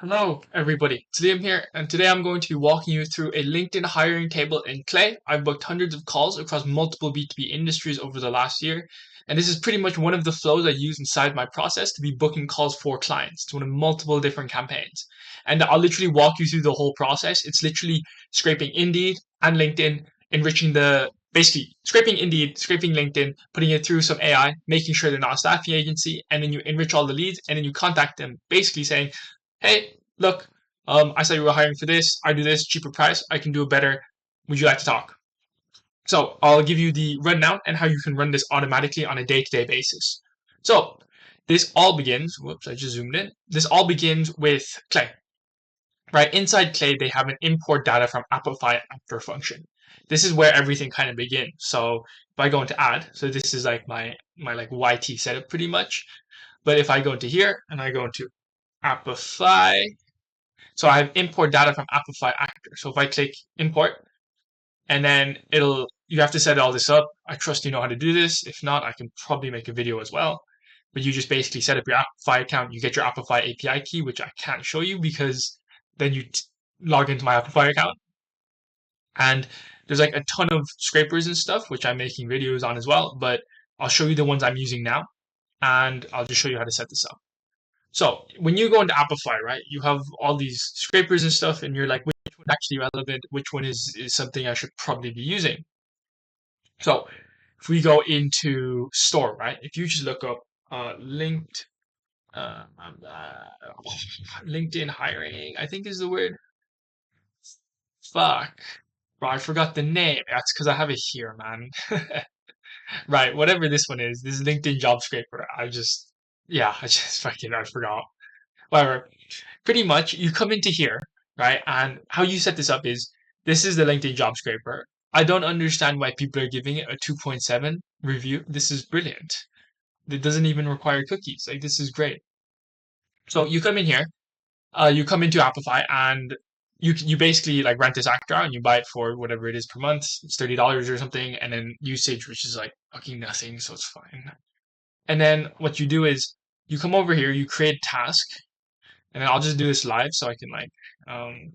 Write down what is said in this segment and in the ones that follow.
Hello, everybody. Today I'm here, and today I'm going to be walking you through a LinkedIn hiring table in Clay. I've booked hundreds of calls across multiple B2B industries over the last year, and this is pretty much one of the flows I use inside my process to be booking calls for clients to one of multiple different campaigns. And I'll literally walk you through the whole process. It's literally scraping Indeed and LinkedIn, enriching basically scraping Indeed, scraping LinkedIn, putting it through some AI, making sure they're not a staffing agency, and then you enrich all the leads, and then you contact them, basically saying, hey, look, I saw you were hiring for this. I do this cheaper price. I can do it better. Would you like to talk? So I'll give you the rundown and how you can run this automatically on a day-to-day basis. So this all begins. Whoops, I just zoomed in. This all begins with Clay. Right inside Clay, they have an import data from Appify actor function. This is where everything kind of begins. So if I go into add, so this is like my like YT setup pretty much. But if I go into here and I go into Appify, so I have import data from Appify Actor. So if I click import, and then you have to set all this up. I trust you know how to do this. If not, I can probably make a video as well. But you just basically set up your Appify account. You get your Appify API key, which I can't show you because then you log into my Appify account. And there's like a ton of scrapers and stuff, which I'm making videos on as well. But I'll show you the ones I'm using now. And I'll just show you how to set this up. So when you go into Appify, right, you have all these scrapers and stuff, and you're like, which one's actually relevant? Which one is something I should probably be using? So if we go into store, right, if you just look up linked uh, uh, LinkedIn hiring, I think is the word. Fuck. Bro, I forgot the name. That's because I have it here, man. Right, whatever this one is, this LinkedIn job scraper. Yeah, I just I forgot. Whatever. Pretty much you come into here, right? And how you set this up is this is the LinkedIn job scraper. I don't understand why people are giving it a 2.7 review. This is brilliant. It doesn't even require cookies. Like this is great. So you come in here, you come into Appify and you basically like rent this actor out and you buy it for whatever it is per month. It's $30 or something, and then usage, which is like fucking nothing, so it's fine. And then what you do is you come over here, you create a task, and then I'll just do this live so I can like um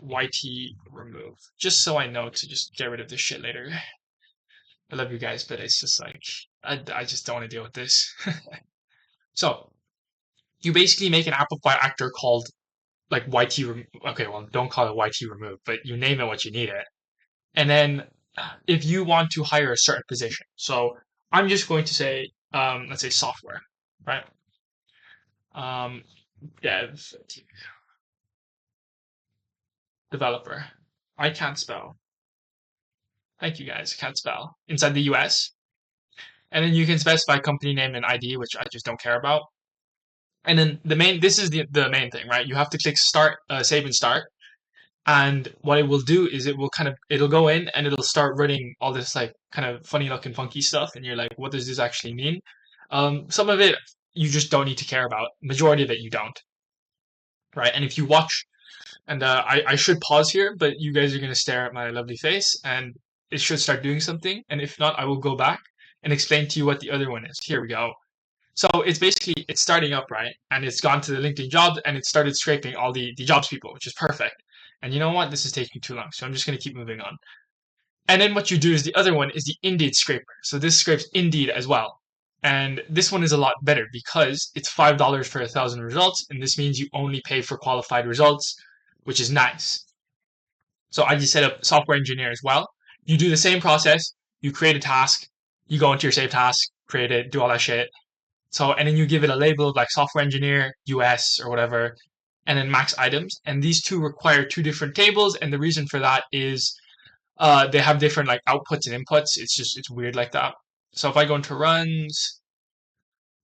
YT remove, just so I know to just get rid of this shit later. I love you guys, but it's just like I just don't want to deal with this. So you basically make an Applefy actor called like YT. Okay, well, don't call it YT remove, but you name it what you need it. And then if you want to hire a certain position, so I'm just going to say let's say software, right? Um, dev developer. I can't spell. Thank you guys. I can't spell inside the US. And then you can specify company name and ID, which I just don't care about. And then this is the main thing, right? You have to click start, save and start. And what it will do is it'll go in and it'll start running all this like kind of funny looking funky stuff. And you're like, what does this actually mean? Some of it you just don't need to care about. Majority of it you don't, right? And if you watch, and I should pause here, but you guys are going to stare at my lovely face and it should start doing something. And if not, I will go back and explain to you what the other one is. Here we go. So it's starting up, right? And it's gone to the LinkedIn jobs and it started scraping all the jobs people, which is perfect. And you know what? This is taking too long. So I'm just going to keep moving on. And then what you do is the other one is the Indeed scraper. So this scrapes Indeed as well. And this one is a lot better because it's $5 for 1,000 results. And this means you only pay for qualified results, which is nice. So I just set up software engineer as well. You do the same process. You create a task. You go into your save task, create it, do all that shit. So, and then you give it a label of like software engineer, US or whatever, and then max items. And these two require two different tables. And the reason for that is they have different like outputs and inputs. It's weird like that. So if I go into runs,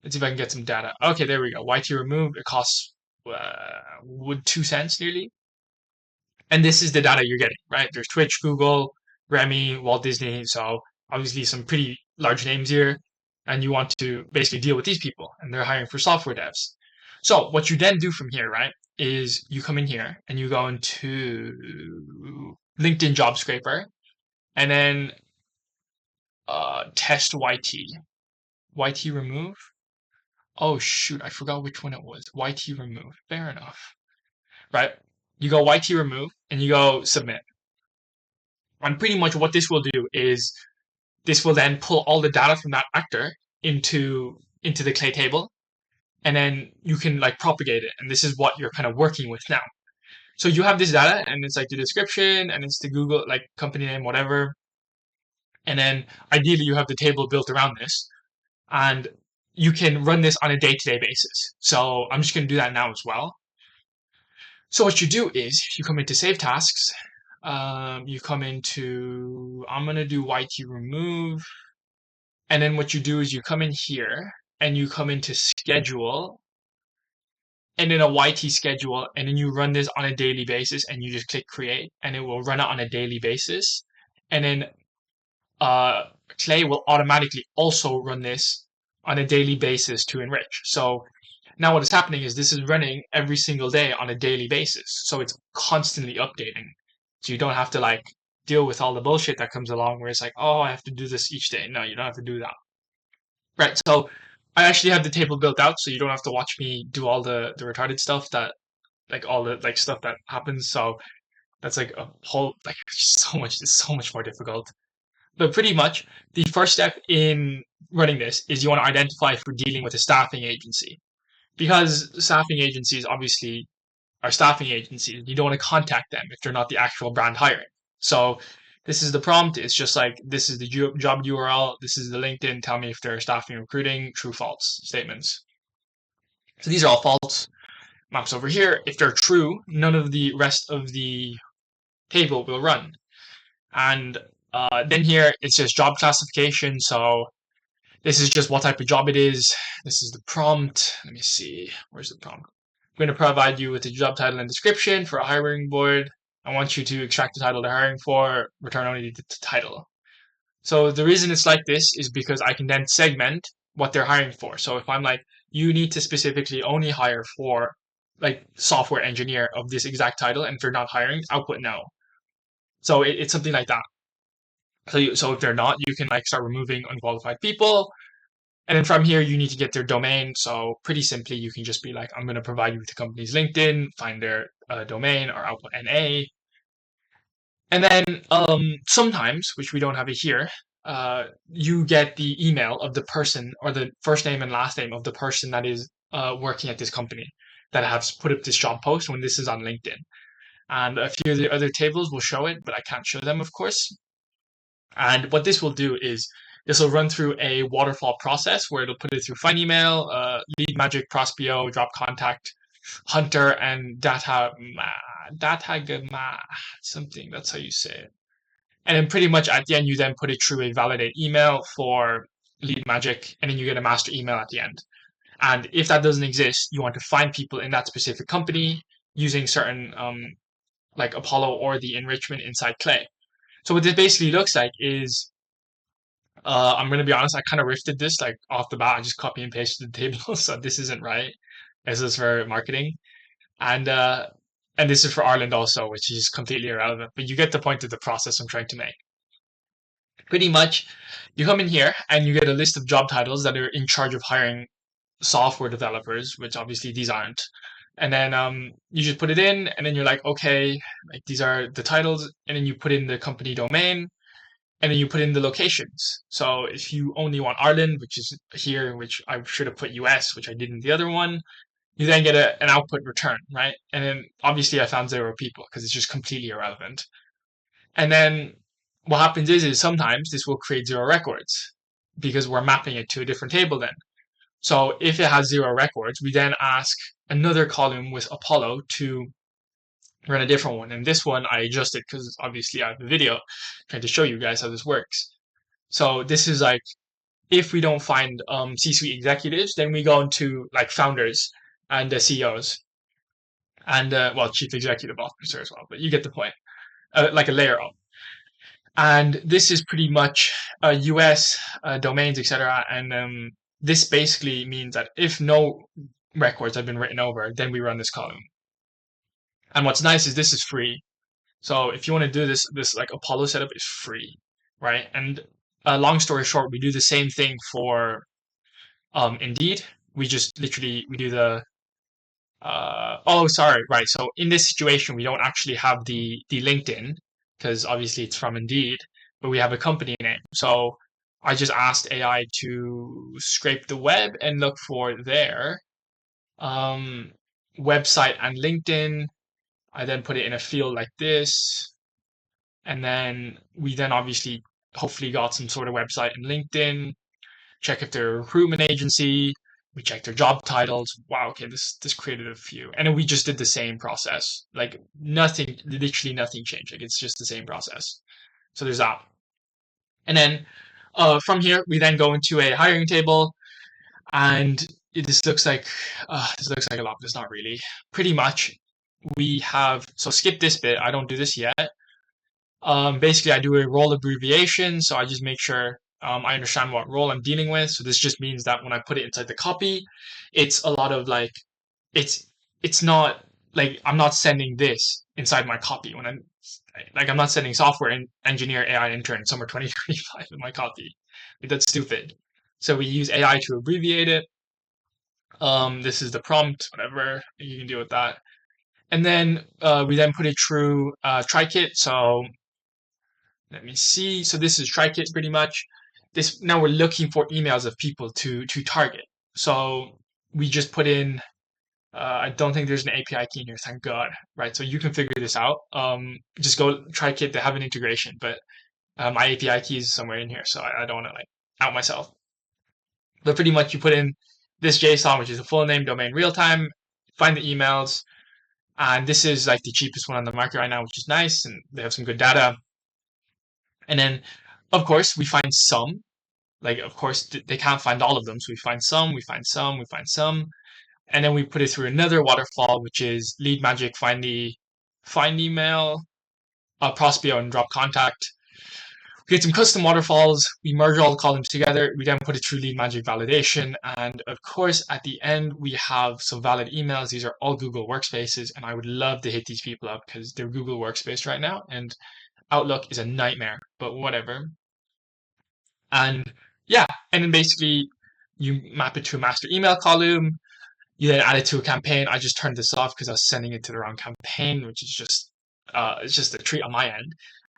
let's see if I can get some data. Okay, there we go. YT remove, it costs would 2 cents nearly. And this is the data you're getting, right? There's Twitch, Google, Grammy, Walt Disney. So obviously some pretty large names here. And you want to basically deal with these people and they're hiring for software devs. So what you then do from here, right, is you come in here and you go into LinkedIn job scraper and then test YT. YT remove. Oh shoot, I forgot which one it was. YT remove. Fair enough. Right? You go YT remove and you go submit. And pretty much what this will do is this will then pull all the data from that actor into the clay table, and then you can like propagate it. And this is what you're kind of working with now. So you have this data, and it's like the description, and it's the Google like company name, whatever. And then ideally you have the table built around this, and you can run this on a day-to-day basis. So I'm just going to do that now as well. So what you do is you come into save tasks. You come into, I'm going to do YT remove. And then what you do is you come in here and you come into schedule and then a YT schedule. And then you run this on a daily basis and you just click create and it will run it on a daily basis. And then uh, Clay will automatically also run this on a daily basis to enrich. So now what is happening is this is running every single day on a daily basis. So it's constantly updating. So you don't have to like deal with all the bullshit that comes along where it's like, oh, I have to do this each day. No, you don't have to do that. Right. So I actually have the table built out so you don't have to watch me do all the retarded stuff that like all the like stuff that happens. So that's like a whole like it's so much more difficult. But pretty much the first step in running this is you want to identify if we're dealing with a staffing agency. Because staffing agencies obviously are staffing agencies. You don't want to contact them if they're not the actual brand hiring. So this is the prompt. It's just like, this is the job URL. This is the LinkedIn. Tell me if they're staffing recruiting, true, false statements. So these are all false. Maps over here. If they're true, none of the rest of the table will run. And then here, it's just job classification. So this is just what type of job it is. This is the prompt. Let me see. Where's the prompt? I'm going to provide you with the job title and description for a hiring board. I want you to extract the title they're hiring for, return only the title. So the reason it's like this is because I can then segment what they're hiring for. So if I'm like, you need to specifically only hire for like software engineer of this exact title, and if they're not hiring, output no. So it's something like that. So if they're not, you can like start removing unqualified people. And then from here, you need to get their domain. So pretty simply, you can just be like, I'm going to provide you with the company's LinkedIn, find their domain or output NA. And then sometimes, which we don't have it here, you get the email of the person or the first name and last name of the person that is working at this company that has put up this job post when this is on LinkedIn. And a few of the other tables will show it, but I can't show them, of course. And what this will do is this will run through a waterfall process where it'll put it through Find Email, Lead Magic, Prospeo, Drop Contact, Hunter, and Datagama, something. That's how you say it. And then pretty much at the end, you then put it through a validate email for Lead Magic, and then you get a master email at the end. And if that doesn't exist, you want to find people in that specific company using certain like Apollo or the enrichment inside Clay. So what this basically looks like is, I'm going to be honest, I kind of riffed this like off the bat. I just copy and pasted the table, so this isn't right. This is for marketing, and uh, and this is for Ireland also, which is completely irrelevant. But you get the point of the process I'm trying to make. Pretty much, you come in here and you get a list of job titles that are in charge of hiring software developers, which obviously these aren't. And then you just put it in, and then you're like, okay, like these are the titles, and then you put in the company domain, and then you put in the locations. So if you only want Ireland, which is here, which I should have put US, which I did in the other one, you then get an output return, right? And then obviously I found 0 people because it's just completely irrelevant. And then what happens is sometimes this will create 0 records because we're mapping it to a different table then. So if it has 0 records, we then ask another column with Apollo to run a different one. And this one I adjusted because obviously I have the video trying to show you guys how this works. So this is like, if we don't find C-suite executives, then we go into like founders and the CEOs and well, chief executive officer as well. But you get the point. Like a layer up. And this is pretty much US domains, etc. And this basically means that if no records have been written over, then we run this column. And what's nice is this is free. So if you want to do this like Apollo setup is free, right? And long story short, we do the same thing for Indeed. we just literally we do the oh, sorry, right. So in this situation, we don't actually have the LinkedIn because obviously it's from Indeed, but we have a company name. So I just asked AI to scrape the web and look for their um, website and LinkedIn. I then put it in a field like this, and then we then obviously hopefully got some sort of website and LinkedIn. Check if they're a recruitment agency. We checked their job titles. Wow, okay, this created a few, and then we just did the same process. Like nothing, literally nothing changed. Like it's just the same process. So there's that, and then from here we then go into a hiring table, and this looks like a lot, but it's not really. Pretty much, we have so skip this bit. I don't do this yet. Basically, I do a role abbreviation, so I just make sure I understand what role I'm dealing with. So this just means that when I put it inside the copy, it's a lot of like it's it's not like I'm not sending this inside my copy when I'm not sending software engineer AI intern summer 2025 in my copy. Like, that's stupid. So we use AI to abbreviate it. This is the prompt, whatever you can deal with that. And then we then put it through TriKit. So let me see. So this is TriKit pretty much. This now we're looking for emails of people to target. So we just put in. I don't think there's an API key in here. Thank God. Right. So you can figure this out. Just go TriKit. They have an integration, but my API key is somewhere in here, so I don't want to like out myself. But pretty much you put in this JSON, which is the full name, domain, real time. Find the emails, and this is like the cheapest one on the market right now, which is nice, and they have some good data. And then, of course, we find some. Like, of course, they can't find all of them. So we find some, we find some, we find some. And then we put it through another waterfall, which is lead magic, find email, Prospeo, and drop contact. We get some custom waterfalls. We merge all the columns together. We then put it through lead magic validation. And of course, at the end, we have some valid emails. These are all Google Workspaces. And I would love to hit these people up because they're Google Workspace right now. And Outlook is a nightmare, but whatever. And yeah, and then basically you map it to a master email column. You then add it to a campaign. I just turned this off because I was sending it to the wrong campaign, which is just it's just a treat on my end.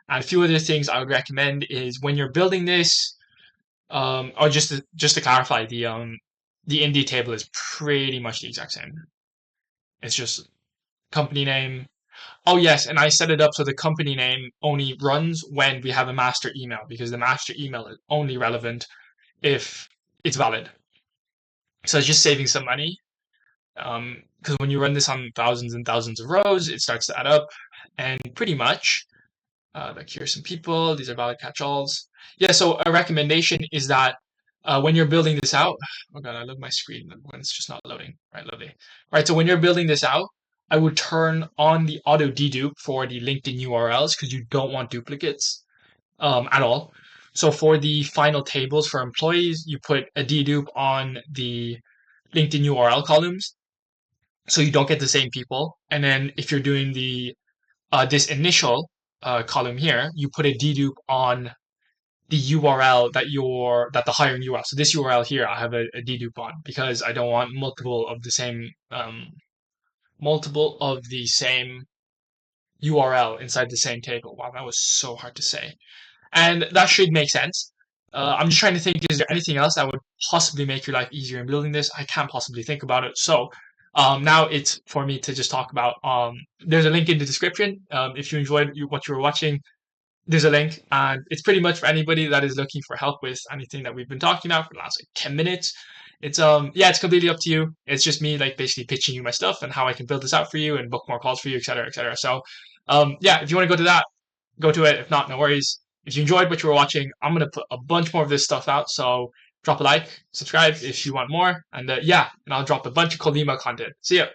And a few other things I would recommend is when you're building this, or just to clarify, the indie table is pretty much the exact same. It's just company name. Oh yes, and I set it up so the company name only runs when we have a master email because the master email is only relevant if it's valid. So it's just saving some money. Because when you run this on thousands and thousands of rows, it starts to add up. And pretty much, like here's some people, these are valid catch-alls. Yeah, so a recommendation is that when you're building this out, oh god, I love my screen when it's just not loading. Right, lovely. Right, so when you're building this out, I would turn on the auto dedupe for the LinkedIn URLs because you don't want duplicates at all. So for the final tables for employees, you put a dedupe on the LinkedIn URL columns so you don't get the same people. And then if you're doing the this initial column here, you put a dedupe on the URL that the hiring URL. So this URL here, I have a dedupe on because I don't want multiple of the same URL inside the same table. Wow, that was so hard to say. And that should make sense. I'm just trying to think, is there anything else that would possibly make your life easier in building this? I can't possibly think about it. So now it's for me to just talk about, there's a link in the description. If you enjoyed what you were watching, there's a link, and it's pretty much for anybody that is looking for help with anything that we've been talking about for the last like 10 minutes. It's yeah, it's completely up to you. It's just me like basically pitching you my stuff and how I can build this out for you and book more calls for you, etc., etc. So yeah, if you want to go to that, go to it. If not, no worries. If you enjoyed what you were watching, I'm gonna put a bunch more of this stuff out. So drop a like, subscribe if you want more, and yeah, and I'll drop a bunch of cold email content. See ya.